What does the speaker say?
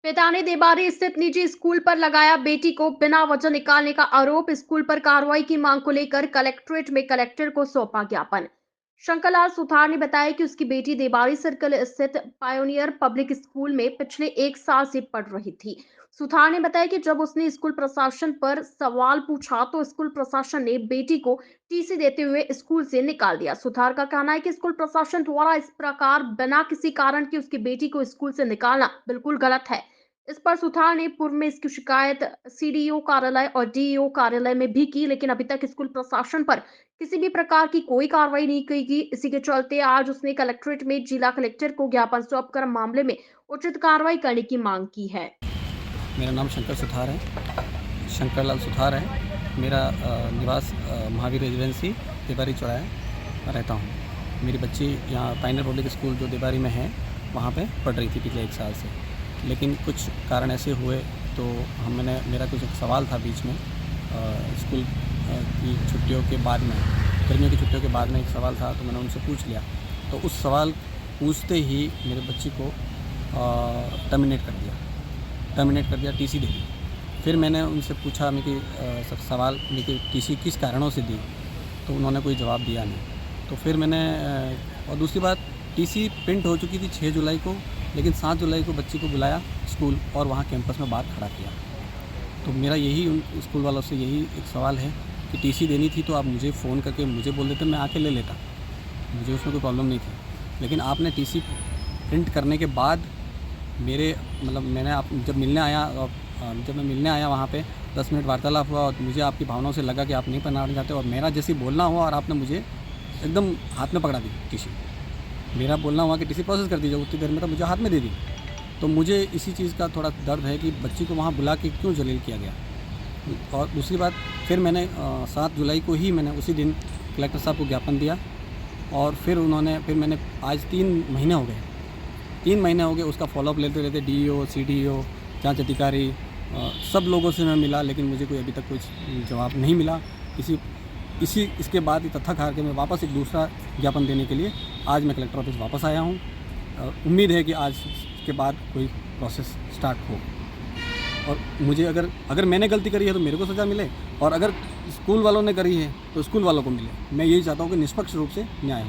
पिता ने देबारी स्थित निजी स्कूल पर लगाया बेटी को बिना वजह निकालने का आरोप। स्कूल पर कार्रवाई की मांग को लेकर कलेक्ट्रेट में कलेक्टर को सौंपा ज्ञापन। शंकरलाल सुथार ने बताया कि उसकी बेटी देबारी सर्कल स्थित पायोनियर पब्लिक स्कूल में पिछले 1 साल से पढ़ रही थी। सुथार ने बताया कि जब उसने स्कूल प्रशासन पर सवाल पूछा तो स्कूल प्रशासन ने बेटी को टीसी देते हुए स्कूल से निकाल दिया। सुथार का कहना है कि स्कूल प्रशासन द्वारा इस प्रकार बिना किसी कारण की उसकी बेटी को स्कूल से निकालना बिल्कुल गलत है। इस पर सुथार ने पूर्व में इसकी शिकायत सीडीओ कार्यालय और डीईओ कार्यालय में भी की, लेकिन अभी तक स्कूल प्रशासन पर किसी भी प्रकार की कोई कार्रवाई नहीं की गई। इसी के चलते आज उसने कलेक्ट्रेट में जिला कलेक्टर को ज्ञापन सौंपकर मामले में उचित कार्रवाई करने की मांग की है। मेरा नाम शंकर सुथार है, शंकर लाल सुथार है। मेरा निवास महावीर रेजिडेंसी देबारी चौराहे रहता हूँ। मेरी बच्ची यहाँ पाइनर पब्लिक स्कूल जो देबारी में है वहाँ पे पढ़ रही थी पिछले 1 साल से, लेकिन कुछ कारण ऐसे हुए तो मेरा कुछ एक सवाल था बीच में स्कूल की छुट्टियों के बाद में, गर्मियों की छुट्टियों के बाद में एक सवाल था, तो मैंने उनसे पूछ लिया। तो उस सवाल पूछते ही मेरे बच्ची को टर्मिनेट कर दिया, टीसी दे दी। फिर मैंने उनसे पूछा मैं कि सर सवाल मैं कि टीसी किस कारणों से दी, तो उन्होंने कोई जवाब दिया नहीं। तो फिर मैंने और दूसरी बात, टीसी प्रिंट हो चुकी थी 6 जुलाई को, लेकिन 7 जुलाई को बच्ची को बुलाया स्कूल और वहाँ कैंपस में बात खड़ा किया। तो मेरा यही उन स्कूल वालों से यही एक सवाल है कि टीसी देनी थी तो आप मुझे फ़ोन करके मुझे बोल देते, मैं आके ले लेता, मुझे उसमें कोई प्रॉब्लम नहीं थी। लेकिन आपने टीसी प्रिंट करने के बाद मेरे मैंने आप जब मिलने आया और जब मैं मिलने आया वहाँ पे 10 मिनट वार्तालाप हुआ और मुझे आपकी भावनाओं से लगा कि आप नहीं पढ़ाना चाहते, और मेरा जैसे बोलना हुआ और आपने मुझे एकदम हाथ में पकड़ा दी टीसी। मेरा बोलना हुआ कि टीसी प्रोसेस कर दीजिए, उतनी देर में तो मुझे हाथ में दे दी। तो मुझे इसी चीज़ का थोड़ा दर्द है कि बच्ची को वहाँ बुला के क्यों जलील किया गया। और दूसरी बात, फिर मैंने 7 जुलाई को ही मैंने उसी दिन कलेक्टर साहब को ज्ञापन दिया, और फिर मैंने आज 3 महीने हो गए उसका फॉलोअप लेते डीईओ, सीडीओ, जांच अधिकारी, सब लोगों से मैं मिला, लेकिन मुझे कोई अभी तक कुछ जवाब नहीं मिला। इसके बाद तथ्य हार के मैं वापस एक दूसरा ज्ञापन देने के लिए आज मैं कलेक्टर ऑफिस वापस आया हूँ। उम्मीद है कि आज के बाद कोई प्रोसेस स्टार्ट हो, और मुझे अगर मैंने गलती करी है तो मेरे को सज़ा मिले, और अगर स्कूल वालों ने करी है तो स्कूल वालों को मिले। मैं यही चाहता हूँ कि निष्पक्ष रूप से न्याय हो।